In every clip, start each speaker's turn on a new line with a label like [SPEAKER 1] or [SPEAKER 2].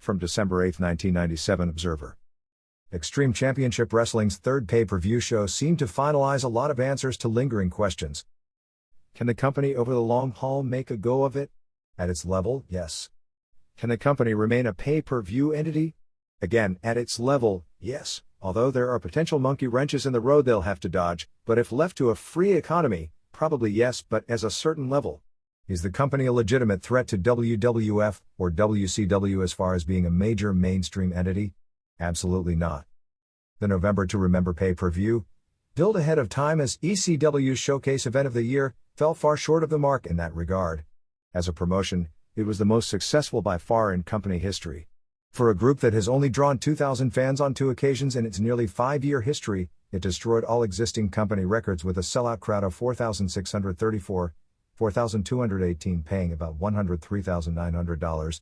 [SPEAKER 1] From December 8, 1997 Observer. Extreme Championship Wrestling's third pay-per-view show seemed to finalize a lot of answers to lingering questions. Can the company over the long haul make a go of it? At its level, yes. Can the company remain a pay-per-view entity? Again, at its level, yes, although there are potential monkey wrenches in the road they'll have to dodge, but if left to a free economy, probably yes, but as a certain level. Is the company a legitimate threat to WWF or WCW as far as being a major mainstream entity? Absolutely not. The November to Remember pay-per-view, billed ahead of time as ECW's showcase event of the year, fell far short of the mark in that regard. As a promotion, it was the most successful by far in company history. For a group that has only drawn 2,000 fans on 2 occasions in its nearly 5-year history, it destroyed all existing company records with a sellout crowd of 4,634, 4,218 paying about $103,900,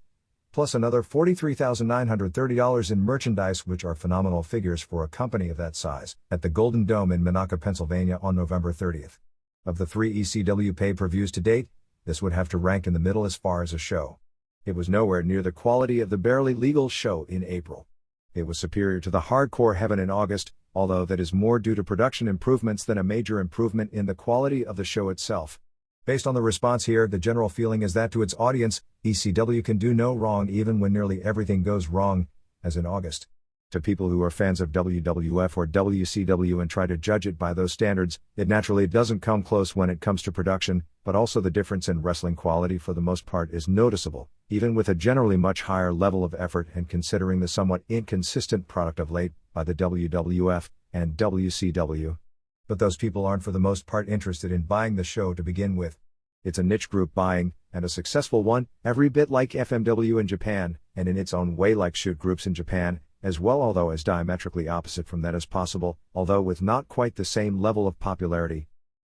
[SPEAKER 1] plus another $43,930 in merchandise, which are phenomenal figures for a company of that size, at the Golden Dome in Minocqua, Pennsylvania on November 30th. Of the 3 ECW pay-per-views to date, this would have to rank in the middle as far as a show. It was nowhere near the quality of the barely legal show in April. It was superior to the Hardcore Heaven in August, although that is more due to production improvements than a major improvement in the quality of the show itself. Based on the response here, the general feeling is that to its audience, ECW can do no wrong even when nearly everything goes wrong, as in August. To people who are fans of WWF or WCW and try to judge it by those standards, it naturally doesn't come close when it comes to production, but also the difference in wrestling quality for the most part is noticeable, even with a generally much higher level of effort and considering the somewhat inconsistent product of late by the WWF and WCW. But those people aren't for the most part interested in buying the show to begin with. It's a niche group buying, and a successful one, every bit like FMW in Japan, and in its own way like shoot groups in Japan, as well, although as diametrically opposite from that as possible, although with not quite the same level of popularity.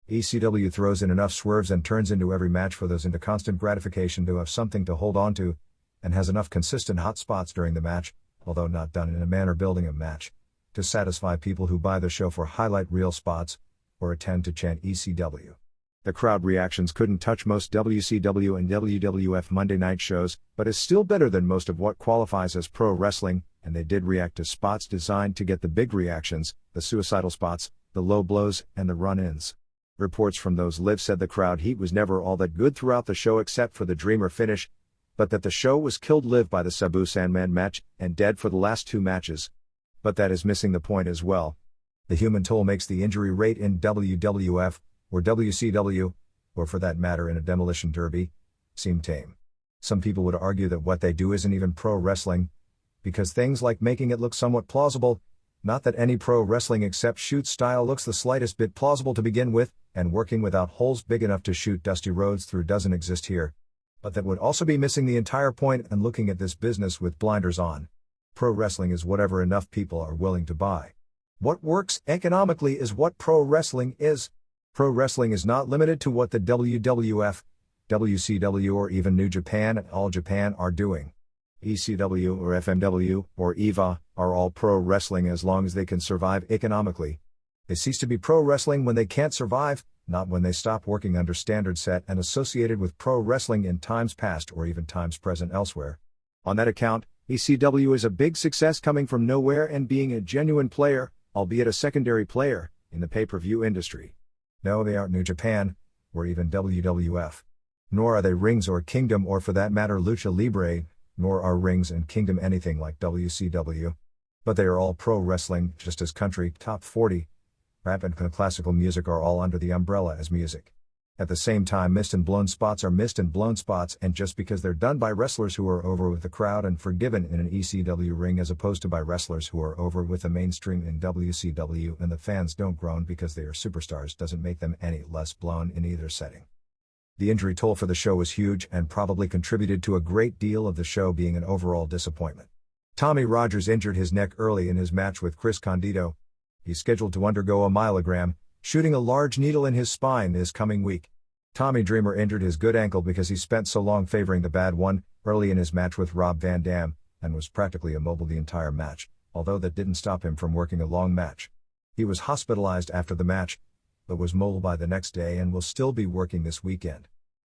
[SPEAKER 1] ECW throws in enough swerves and turns into every match for those into constant gratification to have something to hold on to, and has enough consistent hot spots during the match, although not done in a manner building a match, to satisfy people who buy the show for highlight reel spots, or attend to chant ECW. The crowd reactions couldn't touch most WCW and WWF Monday night shows, but is still better than most of what qualifies as pro wrestling, and they did react to spots designed to get the big reactions, the suicidal spots, the low blows, and the run-ins. Reports from those live said the crowd heat was never all that good throughout the show except for the Dreamer finish, but that the show was killed live by the Sabu Sandman match, and dead for the last 2 matches. But that is missing the point as well. The human toll makes the injury rate in WWF, or WCW, or for that matter in a demolition derby, seem tame. Some people would argue that what they do isn't even pro wrestling, because things like making it look somewhat plausible, not that any pro wrestling except shoot style looks the slightest bit plausible to begin with, and working without holes big enough to shoot dusty roads through doesn't exist here. But that would also be missing the entire point and looking at this business with blinders on. Pro wrestling is whatever enough people are willing to buy. What works economically is what pro wrestling is. Pro wrestling is not limited to what the WWF, WCW or even New Japan and All Japan are doing. ECW or FMW or EVA are all pro wrestling as long as they can survive economically. They cease to be pro wrestling when they can't survive, not when they stop working under standard set and associated with pro wrestling in times past or even times present elsewhere. On that account, ECW is a big success coming from nowhere and being a genuine player, albeit a secondary player, in the pay-per-view industry. No, they aren't New Japan, or even WWF. Nor are they Rings or Kingdom or for that matter Lucha Libre, nor are Rings and Kingdom anything like WCW. But they are all pro wrestling, just as country, top 40, rap and classical music are all under the umbrella as music. At the same time, missed and blown spots are missed and blown spots, and just because they're done by wrestlers who are over with the crowd and forgiven in an ECW ring as opposed to by wrestlers who are over with the mainstream in WCW and the fans don't groan because they are superstars doesn't make them any less blown in either setting. The injury toll for the show was huge and probably contributed to a great deal of the show being an overall disappointment. Tommy Rogers injured his neck early in his match with Chris Candido. He's scheduled to undergo a myelogram, shooting a large needle in his spine this coming week. Tommy Dreamer injured his good ankle because he spent so long favoring the bad one early in his match with Rob Van Dam, and was practically immobile the entire match, although that didn't stop him from working a long match. He was hospitalized after the match, but was mobile by the next day and will still be working this weekend.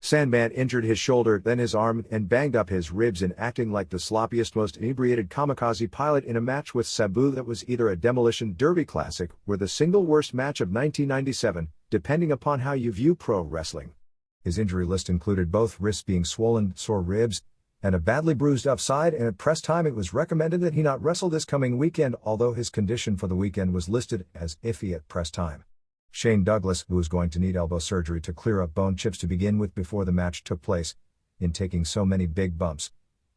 [SPEAKER 1] Sandman injured his shoulder, then his arm, and banged up his ribs in acting like the sloppiest, most inebriated kamikaze pilot in a match with Sabu that was either a Demolition Derby classic or the single worst match of 1997, depending upon how you view pro wrestling. His injury list included both wrists being swollen, sore ribs, and a badly bruised upside, and at press time it was recommended that he not wrestle this coming weekend, although his condition for the weekend was listed as iffy at press time. Shane Douglas, who was going to need elbow surgery to clear up bone chips to begin with before the match took place, in taking so many big bumps,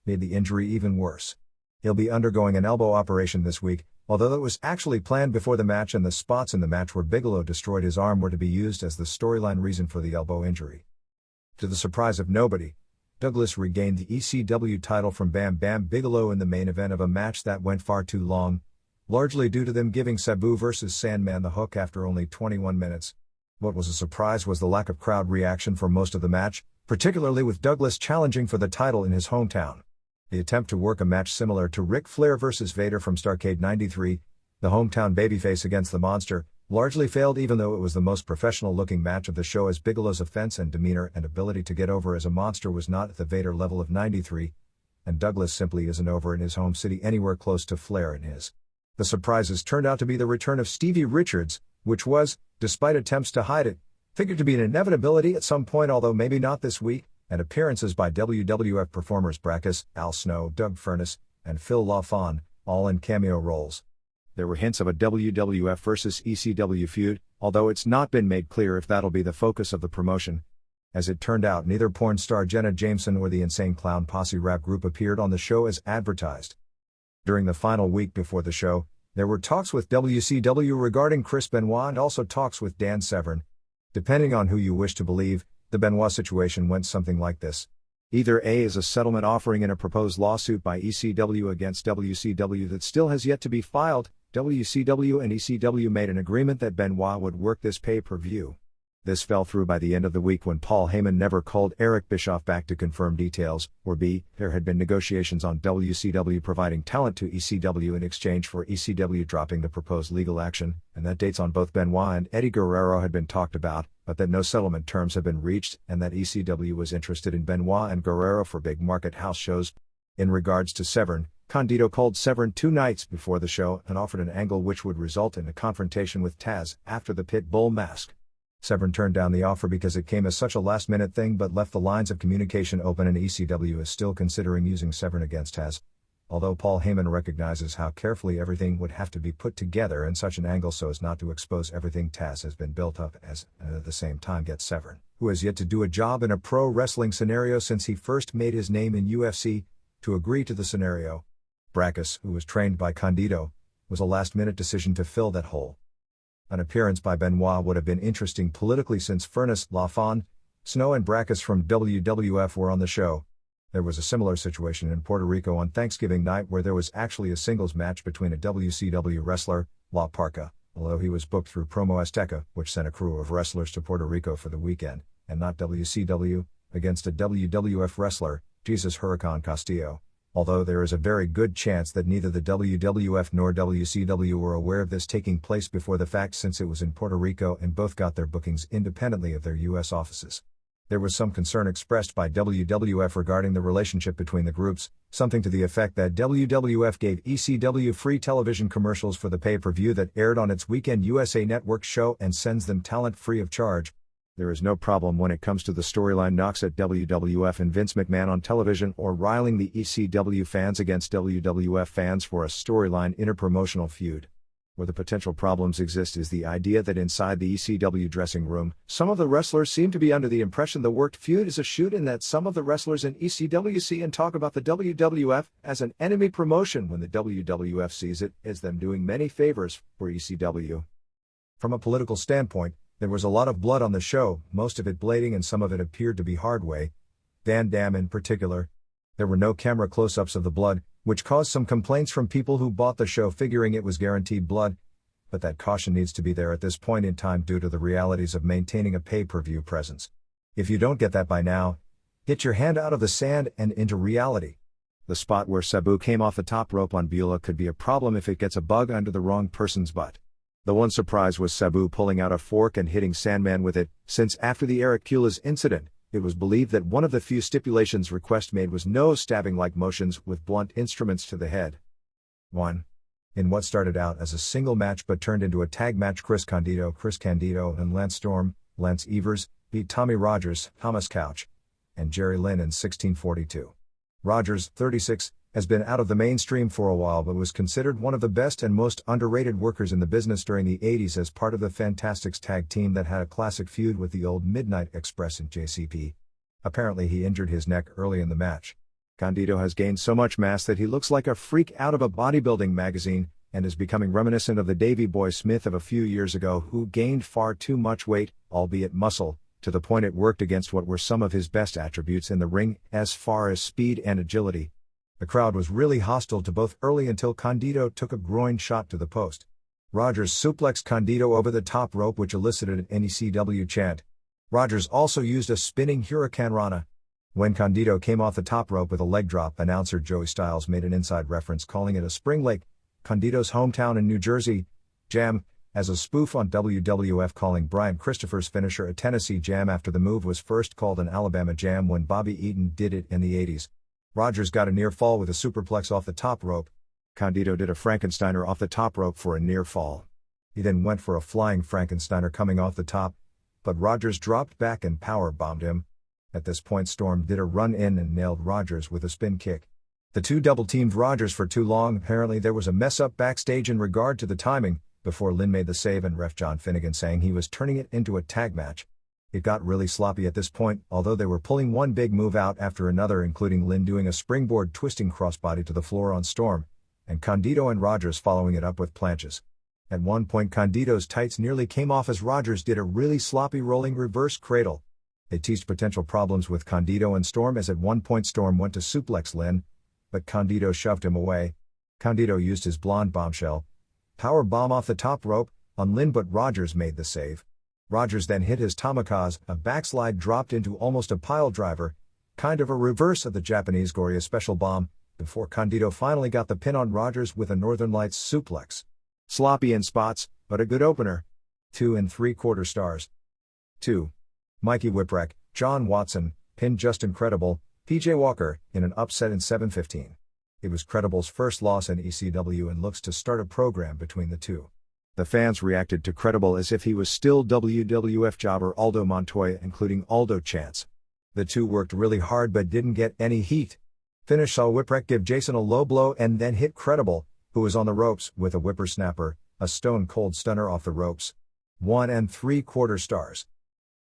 [SPEAKER 1] made the injury even worse. He'll be undergoing an elbow operation this week, although that was actually planned before the match, and the spots in the match where Bigelow destroyed his arm were to be used as the storyline reason for the elbow injury. To the surprise of nobody, Douglas regained the ECW title from Bam Bam Bigelow in the main event of a match that went far too long, largely due to them giving Sabu vs. Sandman the hook after only 21 minutes. What was a surprise was the lack of crowd reaction for most of the match, particularly with Douglas challenging for the title in his hometown. The attempt to work a match similar to Ric Flair vs. Vader from Starrcade '93, the hometown babyface against the Monster, largely failed, even though it was the most professional-looking match of the show, as Bigelow's offense and demeanor and ability to get over as a monster was not at the Vader level of '93, and Douglas simply isn't over in his home city anywhere close to Flair in his. The surprises turned out to be the return of Stevie Richards, which was, despite attempts to hide it, figured to be an inevitability at some point, although maybe not this week, and appearances by WWF performers Brackus, Al Snow, Doug Furnas, and Phil LaFawn, all in cameo roles. There were hints of a WWF versus ECW feud, although it's not been made clear if that'll be the focus of the promotion. As it turned out, neither porn star Jenna Jameson or the Insane Clown Posse rap group appeared on the show as advertised. During the final week before the show, there were talks with WCW regarding Chris Benoit and also talks with Dan Severn. Depending on who you wish to believe, the Benoit situation went something like this. Either A is a settlement offering in a proposed lawsuit by ECW against WCW that still has yet to be filed. WCW and ECW made an agreement that Benoit would work this pay-per-view. This fell through by the end of the week when Paul Heyman never called Eric Bischoff back to confirm details, or B, there had been negotiations on WCW providing talent to ECW in exchange for ECW dropping the proposed legal action, and that dates on both Benoit and Eddie Guerrero had been talked about, but that no settlement terms had been reached, and that ECW was interested in Benoit and Guerrero for big market house shows. In regards to Severn, Condito called Severn 2 nights before the show and offered an angle which would result in a confrontation with Taz after the Pit Bull mask. Severn turned down the offer because it came as such a last-minute thing, but left the lines of communication open, and ECW is still considering using Severn against Taz. Although Paul Heyman recognizes how carefully everything would have to be put together in such an angle so as not to expose everything Taz has been built up as, and at the same time get Severn, who has yet to do a job in a pro wrestling scenario since he first made his name in UFC, to agree to the scenario. Brackus, who was trained by Condito, was a last-minute decision to fill that hole. An appearance by Benoit would have been interesting politically since Furnas, LaFawn, Snow and Brackus from WWF were on the show. There was a similar situation in Puerto Rico on Thanksgiving night where there was actually a singles match between a WCW wrestler, La Parka, although he was booked through Promo Azteca, which sent a crew of wrestlers to Puerto Rico for the weekend, and not WCW, against a WWF wrestler, Jesus Huracan Castillo. Although there is a very good chance that neither the WWF nor WCW were aware of this taking place before the fact, since it was in Puerto Rico and both got their bookings independently of their U.S. offices. There was some concern expressed by WWF regarding the relationship between the groups, something to the effect that WWF gave ECW free television commercials for the pay-per-view that aired on its Weekend USA Network show and sends them talent free of charge. There is no problem when it comes to the storyline knocks at WWF and Vince McMahon on television, or riling the ECW fans against WWF fans for a storyline interpromotional feud. Where the potential problems exist is the idea that inside the ECW dressing room, some of the wrestlers seem to be under the impression the worked feud is a shoot, and that some of the wrestlers in ECW see and talk about the WWF as an enemy promotion when the WWF sees it as them doing many favors for ECW. From a political standpoint, there was a lot of blood on the show, most of it blading and some of it appeared to be hard way. Van Damme in particular. There were no camera close-ups of the blood, which caused some complaints from people who bought the show figuring it was guaranteed blood, but that caution needs to be there at this point in time due to the realities of maintaining a pay-per-view presence. If you don't get that by now, get your hand out of the sand and into reality. The spot where Sabu came off the top rope on Beulah could be a problem if it gets a bug under the wrong person's butt. The one surprise was Sabu pulling out a fork and hitting Sandman with it, since after the Eric Kulas incident, It was believed that one of the few stipulations Request made was no stabbing-like motions with blunt instruments to the head. 1. In what started out as a single match but turned into a tag match, Chris Candido, and Lance Storm, Lance Evers, beat Tommy Rogers, Thomas Couch, and Jerry Lynn in 1642. Rogers, 36, has been out of the mainstream for a while but was considered one of the best and most underrated workers in the business during the 80s as part of the Fantastics tag team that had a classic feud with the old Midnight Express and JCP. Apparently he injured his neck early in the match. Candido has gained so much mass that he looks like a freak out of a bodybuilding magazine, and is becoming reminiscent of the Davey Boy Smith of a few years ago who gained far too much weight, albeit muscle, to the point it worked against what were some of his best attributes in the ring as far as speed and agility. The crowd was really hostile to both early until Candido took a groin shot to the post. Rogers suplexed Candido over the top rope, which elicited an ECW chant. Rogers also used a spinning Hurricane Rana. When Candido came off the top rope with a leg drop, announcer Joey Styles made an inside reference calling it a Spring Lake, Candido's hometown in New Jersey, Jam, as a spoof on WWF, calling Brian Christopher's finisher a Tennessee Jam after the move was first called an Alabama Jam when Bobby Eaton did it in the 80s. Rogers got a near fall with a superplex off the top rope. Candido did a Frankensteiner off the top rope for a near fall. He then went for a flying Frankensteiner coming off the top, but Rogers dropped back and power bombed him. At this point Storm did a run in and nailed Rogers with a spin kick. The two double-teamed Rogers for too long. Apparently there was a mess-up backstage in regard to the timing, before Lynn made the save and ref John Finnegan saying he was turning it into a tag match. It got really sloppy at this point, although they were pulling one big move out after another, including Lynn doing a springboard twisting crossbody to the floor on Storm, and Candido and Rogers following it up with planches. At one point Candido's tights nearly came off as Rogers did a really sloppy rolling reverse cradle. They teased potential problems with Candido and Storm, as at one point Storm went to suplex Lynn, but Candido shoved him away. Candido used his blonde bombshell power bomb off the top rope on Lynn, but Rogers made the save. Rogers then hit his Tamakaze, a backslide dropped into almost a pile driver, kind of a reverse of the Japanese Goryeo special bomb, before Candido finally got the pin on Rogers with a Northern Lights suplex. Sloppy in spots, but a good opener. 2 3/4 stars. 2. Mikey Whipwreck, John Watson, pinned Justin Credible, PJ Walker, in an upset in 7:15. It was Credible's first loss in ECW and looks to start a program between the two. The fans reacted to Credible as if he was still WWF jobber Aldo Montoya, including Aldo chants. The two worked really hard but didn't get any heat. Finish saw Whipwreck give Jason a low blow and then hit Credible, who was on the ropes, with a whippersnapper, a stone-cold stunner off the ropes. 1 3/4 stars.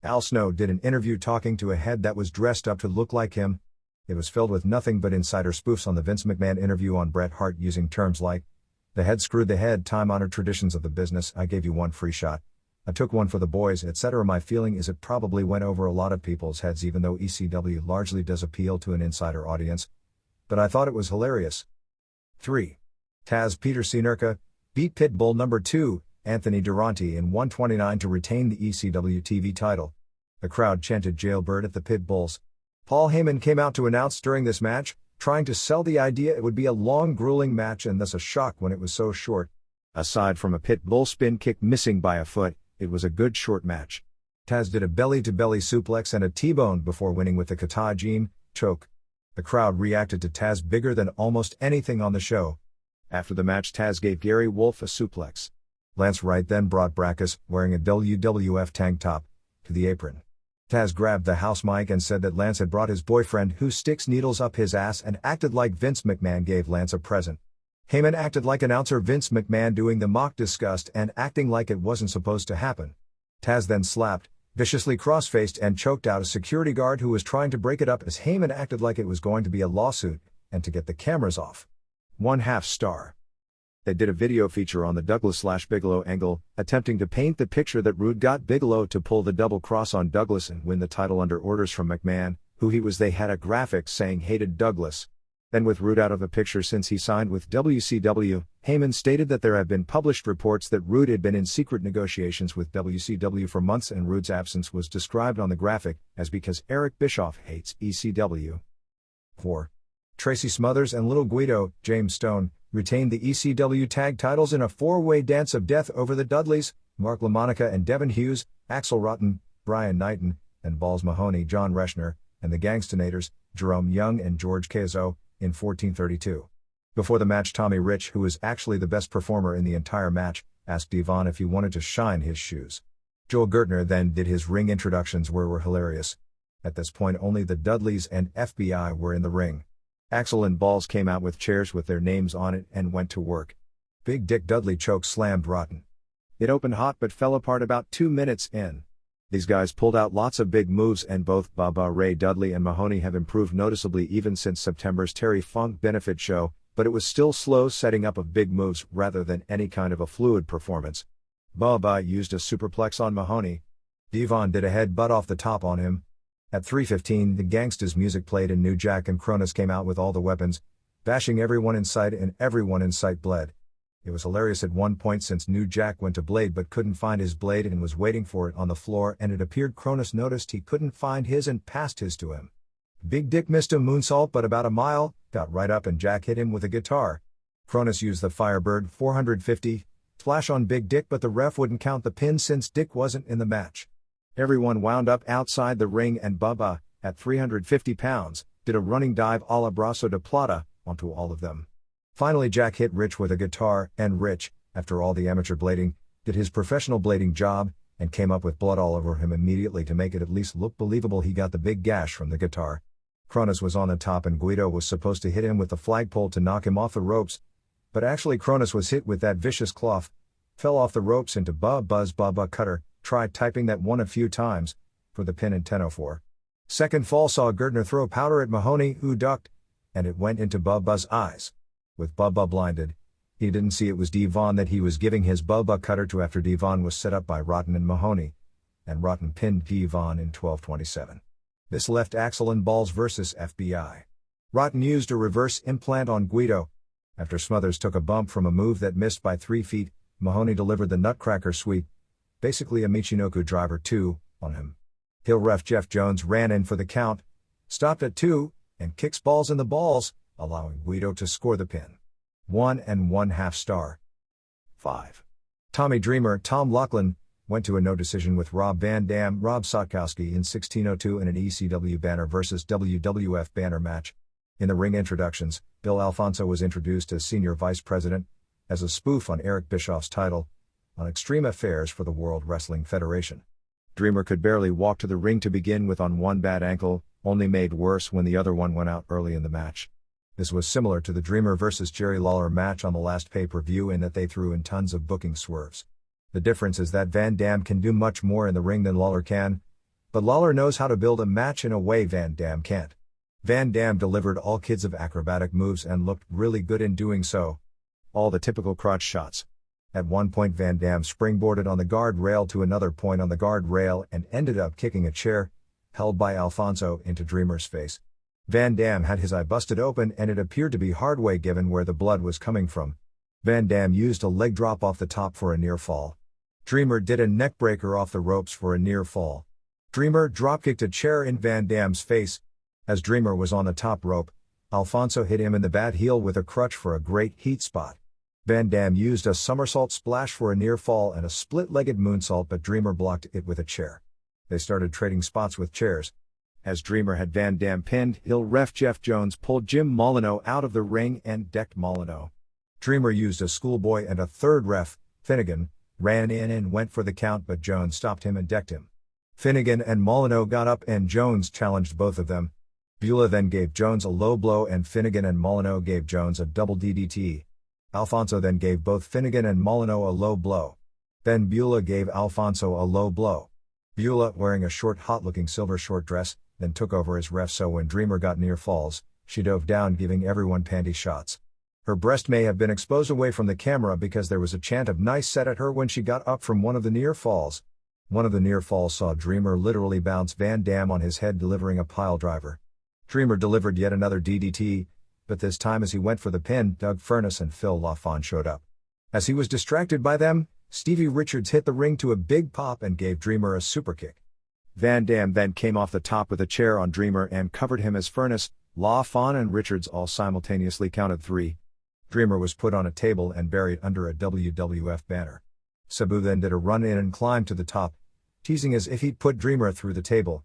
[SPEAKER 1] Al Snow did an interview talking to a head that was dressed up to look like him. It was filled with nothing but insider spoofs on the Vince McMahon interview on Bret Hart, using terms like, "The head screwed the head, time-honored traditions of the business, I gave you one free shot. I took one for the boys, etc." My feeling is it probably went over a lot of people's heads, even though ECW largely does appeal to an insider audience. But I thought it was hilarious. 3. Taz Peter Cernurka beat Pitbull No. 2, Anthony Durante, in 129 to retain the ECW TV title. The crowd chanted "Jailbird" at the Pitbulls. Paul Heyman came out to announce during this match, trying to sell the idea it would be a long, grueling match and thus a shock when it was so short. Aside from a Pitbull spin kick missing by a foot, it was a good short match. Taz did a belly-to-belly suplex and a T-bone before winning with the Kata Jin choke. The crowd reacted to Taz bigger than almost anything on the show. After the match, Taz gave Gary Wolfe a suplex. Lance Wright then brought Brackus, wearing a WWF tank top, to the apron. Taz grabbed the house mic and said that Lance had brought his boyfriend who sticks needles up his ass and acted like Vince McMahon gave Lance a present. Heyman acted like announcer Vince McMahon doing the mock disgust and acting like it wasn't supposed to happen. Taz then slapped, viciously cross-faced and choked out a security guard who was trying to break it up as Heyman acted like it was going to be a lawsuit, and to get the cameras off. 1/2 star. They did a video feature on the Douglas/Bigelow angle, attempting to paint the picture that Rude got Bigelow to pull the double cross on Douglas and win the title under orders from McMahon, who he was. They had a graphic saying hated Douglas. Then, with Rude out of the picture since he signed with WCW, Heyman stated that there have been published reports that Rude had been in secret negotiations with WCW for months, and Rude's absence was described on the graphic as because Eric Bischoff hates ECW. 4. Tracy Smothers and Little Guido, James Stone, retained the ECW tag titles in a four-way dance of death over the Dudleys, Mark LaMonica and Devin Hughes, Axl Rotten, Brian Knighton, and Balls Mahoney, John Reschner, and the Gangstonators, Jerome Young and George Cazo, in 1432. Before the match, Tommy Rich, who was actually the best performer in the entire match, asked Devon if he wanted to shine his shoes. Joel Gertner then did his ring introductions, where were hilarious. At this point only the Dudleys and FBI were in the ring. Axel and Balls came out with chairs with their names on it and went to work. Big Dick Dudley choke slammed Rotten. It opened hot but fell apart about 2 minutes in. These guys pulled out lots of big moves, and both Baba Ray Dudley and Mahoney have improved noticeably even since September's Terry Funk benefit show, but it was still slow setting up of big moves rather than any kind of a fluid performance. Baba used a superplex on Mahoney. Devon did a headbutt off the top on him. At 3:15 the Gangsta's music played and New Jack and Cronus came out with all the weapons, bashing everyone in sight, and everyone in sight bled. It was hilarious at one point since New Jack went to blade but couldn't find his blade and was waiting for it on the floor, and it appeared Cronus noticed he couldn't find his and passed his to him. Big Dick missed a moonsault but about a mile, got right up and Jack hit him with a guitar. Cronus used the Firebird 450 splash on Big Dick, but the ref wouldn't count the pin since Dick wasn't in the match. Everyone wound up outside the ring and Bubba, at 350 pounds, did a running dive a la Brasso de Plata onto all of them. Finally Jack hit Rich with a guitar, and Rich, after all the amateur blading, did his professional blading job, and came up with blood all over him immediately to make it at least look believable he got the big gash from the guitar. Cronus was on the top and Guido was supposed to hit him with the flagpole to knock him off the ropes, but actually Cronus was hit with that vicious cloth, fell off the ropes into Bubba's Bubba Cutter, tried typing that one a few times, for the pin in 10:04. Second fall saw Gertner throw powder at Mahoney, who ducked, and it went into Bubba's eyes. With Bubba blinded, he didn't see it was Devon that he was giving his Bubba Cutter to after Devon was set up by Rotten and Mahoney, and Rotten pinned Devon in 12:27. This left Axel and Balls vs. FBI. Rotten used a reverse implant on Guido. After Smothers took a bump from a move that missed by 3 feet, Mahoney delivered the Nutcracker sweep, basically a Michinoku driver 2, on him. Heel ref Jeff Jones ran in for the count, stopped at 2, and kicks Balls in the balls, allowing Guido to score the pin. 1 1/2 star. 5. Tommy Dreamer Tom Laughlin went to a no decision with Rob Van Dam Rob Sotkowski in 1602 in an ECW banner vs. WWF banner match. In the ring introductions, Bill Alfonso was introduced as Senior Vice President, as a spoof on Eric Bischoff's title, on Extreme Affairs for the World Wrestling Federation. Dreamer could barely walk to the ring to begin with on one bad ankle, only made worse when the other one went out early in the match. This was similar to the Dreamer vs. Jerry Lawler match on the last pay-per-view in that they threw in tons of booking swerves. The difference is that Van Dam can do much more in the ring than Lawler can, but Lawler knows how to build a match in a way Van Dam can't. Van Dam delivered all kinds of acrobatic moves and looked really good in doing so. All the typical crotch shots. At one point Van Dam springboarded on the guard rail to another point on the guard rail and ended up kicking a chair, held by Alfonso, into Dreamer's face. Van Dam had his eye busted open and it appeared to be hard way given where the blood was coming from. Van Dam used a leg drop off the top for a near fall. Dreamer did a neck breaker off the ropes for a near fall. Dreamer dropkicked a chair in Van Dam's face. As Dreamer was on the top rope, Alfonso hit him in the bad heel with a crutch for a great heat spot. Van Dam used a somersault splash for a near fall and a split-legged moonsault, but Dreamer blocked it with a chair. They started trading spots with chairs. As Dreamer had Van Dam pinned, heel ref Jeff Jones pulled Jim Molyneux out of the ring and decked Molyneux. Dreamer used a schoolboy and a third ref, Finnegan, ran in and went for the count, but Jones stopped him and decked him. Finnegan and Molyneux got up and Jones challenged both of them. Beulah then gave Jones a low blow and Finnegan and Molyneux gave Jones a double DDT. Alfonso then gave both Finnegan and Molyneux a low blow. Then Beulah gave Alfonso a low blow. Beulah, wearing a short hot-looking silver short dress, then took over as ref, so when Dreamer got near falls, she dove down giving everyone panty shots. Her breast may have been exposed away from the camera because there was a chant of "nice set" at her when she got up from one of the near falls. One of the near falls saw Dreamer literally bounce Van Dam on his head, delivering a pile driver. Dreamer delivered yet another DDT, but this time as he went for the pin, Doug Furness and Phil LaFon showed up. As he was distracted by them, Stevie Richards hit the ring to a big pop and gave Dreamer a superkick. Van Dam then came off the top with a chair on Dreamer and covered him as Furness, LaFon and Richards all simultaneously counted 3. Dreamer was put on a table and buried under a WWF banner. Sabu then did a run in and climbed to the top, teasing as if he'd put Dreamer through the table.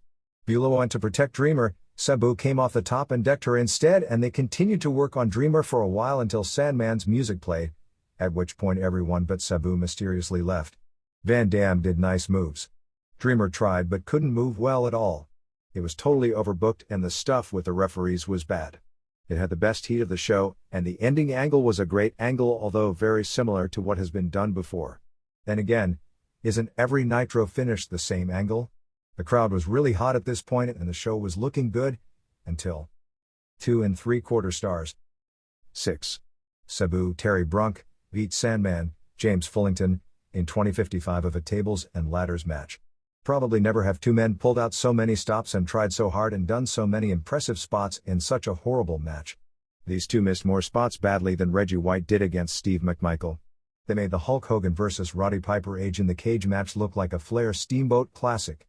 [SPEAKER 1] Beulah went to protect Dreamer, Sabu came off the top and decked her instead, and they continued to work on Dreamer for a while until Sandman's music played, at which point everyone but Sabu mysteriously left. Van Dam did nice moves. Dreamer tried but couldn't move well at all. It was totally overbooked and the stuff with the referees was bad. It had the best heat of the show, and the ending angle was a great angle, although very similar to what has been done before. Then again, isn't every Nitro finish the same angle? The crowd was really hot at this point and the show was looking good, until 2 3/4 stars. 6. Sabu Terry Brunk beat Sandman, James Fullington, in 2055 of a tables and ladders match. Probably never have two men pulled out so many stops and tried so hard and done so many impressive spots in such a horrible match. These two missed more spots badly than Reggie White did against Steve McMichael. They made the Hulk Hogan vs. Roddy Piper Age in the Cage match look like a Flair Steamboat classic.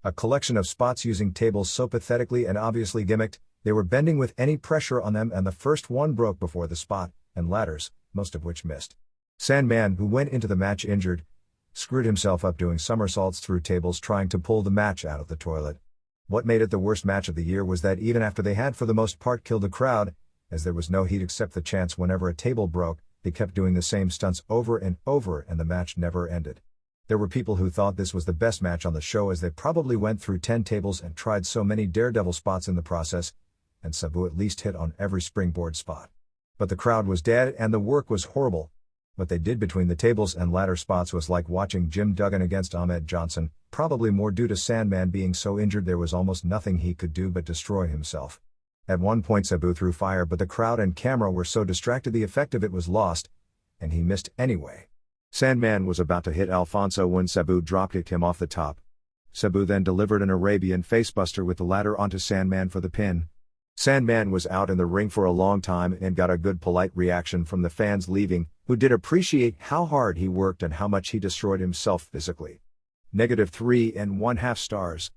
[SPEAKER 1] A collection of spots using tables so pathetically and obviously gimmicked, they were bending with any pressure on them, and the first one broke before the spot, and ladders, most of which missed. Sandman, who went into the match injured, screwed himself up doing somersaults through tables trying to pull the match out of the toilet. What made it the worst match of the year was that even after they had for the most part killed the crowd, as there was no heat except the chance whenever a table broke, they kept doing the same stunts over and over and the match never ended. There were people who thought this was the best match on the show as they probably went through 10 tables and tried so many daredevil spots in the process, and Sabu at least hit on every springboard spot. But the crowd was dead and the work was horrible. What they did between the tables and ladder spots was like watching Jim Duggan against Ahmed Johnson, probably more due to Sandman being so injured there was almost nothing he could do but destroy himself. At one point Sabu threw fire, but the crowd and camera were so distracted the effect of it was lost, and he missed anyway. Sandman was about to hit Alfonso when Sabu dropkicked him off the top. Sabu then delivered an Arabian facebuster with the ladder onto Sandman for the pin. Sandman was out in the ring for a long time and got a good polite reaction from the fans leaving, who did appreciate how hard he worked and how much he destroyed himself physically. -3 1/2 stars.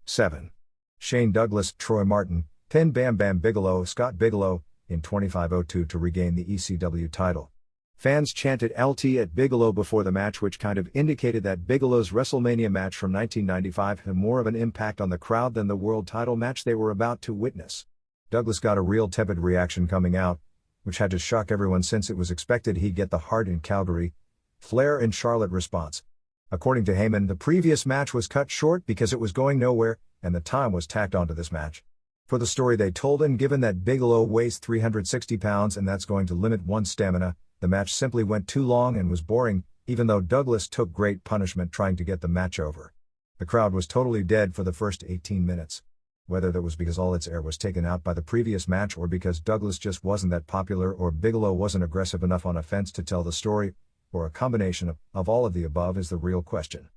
[SPEAKER 1] 7. Shane Douglas, Troy Martin, pinned Bam Bam Bigelow, Scott Bigelow, in 25:02 to regain the ECW title. Fans chanted LT at Bigelow before the match, which kind of indicated that Bigelow's WrestleMania match from 1995 had more of an impact on the crowd than the world title match they were about to witness. Douglas got a real tepid reaction coming out, which had to shock everyone since it was expected he'd get the Hart in Calgary, Flair in Charlotte response. According to Heyman, the previous match was cut short because it was going nowhere, and the time was tacked onto this match. For the story they told, and given that Bigelow weighs 360 pounds and that's going to limit one's stamina, the match simply went too long and was boring, even though Douglas took great punishment trying to get the match over. The crowd was totally dead for the first 18 minutes. Whether that was because all its air was taken out by the previous match or because Douglas just wasn't that popular or Bigelow wasn't aggressive enough on offense to tell the story, or a combination of all of the above is the real question.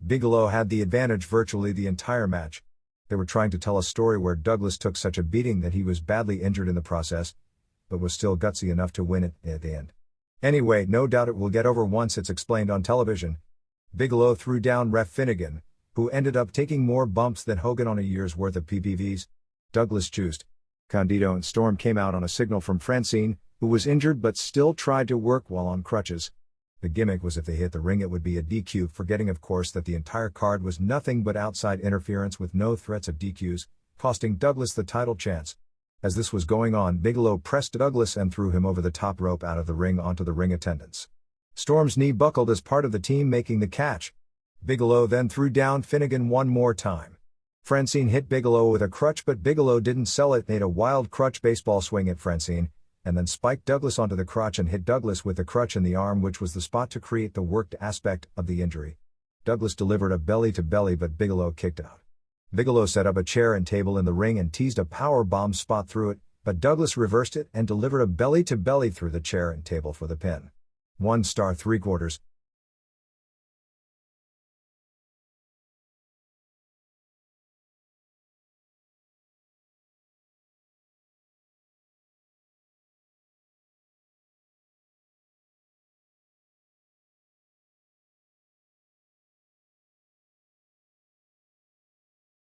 [SPEAKER 1] Bigelow had the advantage virtually the entire match. They were trying to tell a story where Douglas took such a beating that he was badly injured in the process, but was still gutsy enough to win it at the end. Anyway, no doubt it will get over once it's explained on television. Bigelow threw down Ref Finnegan, who ended up taking more bumps than Hogan on a year's worth of PPVs. Douglas juiced. Candido and Storm came out on a signal from Francine, who was injured but still tried to work while on crutches. The gimmick was if they hit the ring it would be a DQ, forgetting of course that the entire card was nothing but outside interference with no threats of DQs, costing Douglas the title chance. As this was going on, Bigelow pressed Douglas and threw him over the top rope out of the ring onto the ring attendants. Storm's knee buckled as part of the team making the catch. Bigelow then threw down Finnegan one more time. Francine hit Bigelow with a crutch, but Bigelow didn't sell it, made a wild crutch baseball swing at Francine, and then spiked Douglas onto the crotch and hit Douglas with the crutch in the arm, which was the spot to create the worked aspect of the injury. Douglas delivered a belly-to-belly, but Bigelow kicked out. Bigelow set up a chair and table in the ring and teased a power bomb spot through it, but Douglas reversed it and delivered a belly-to-belly through the chair and table for the pin. 1 star 3/4.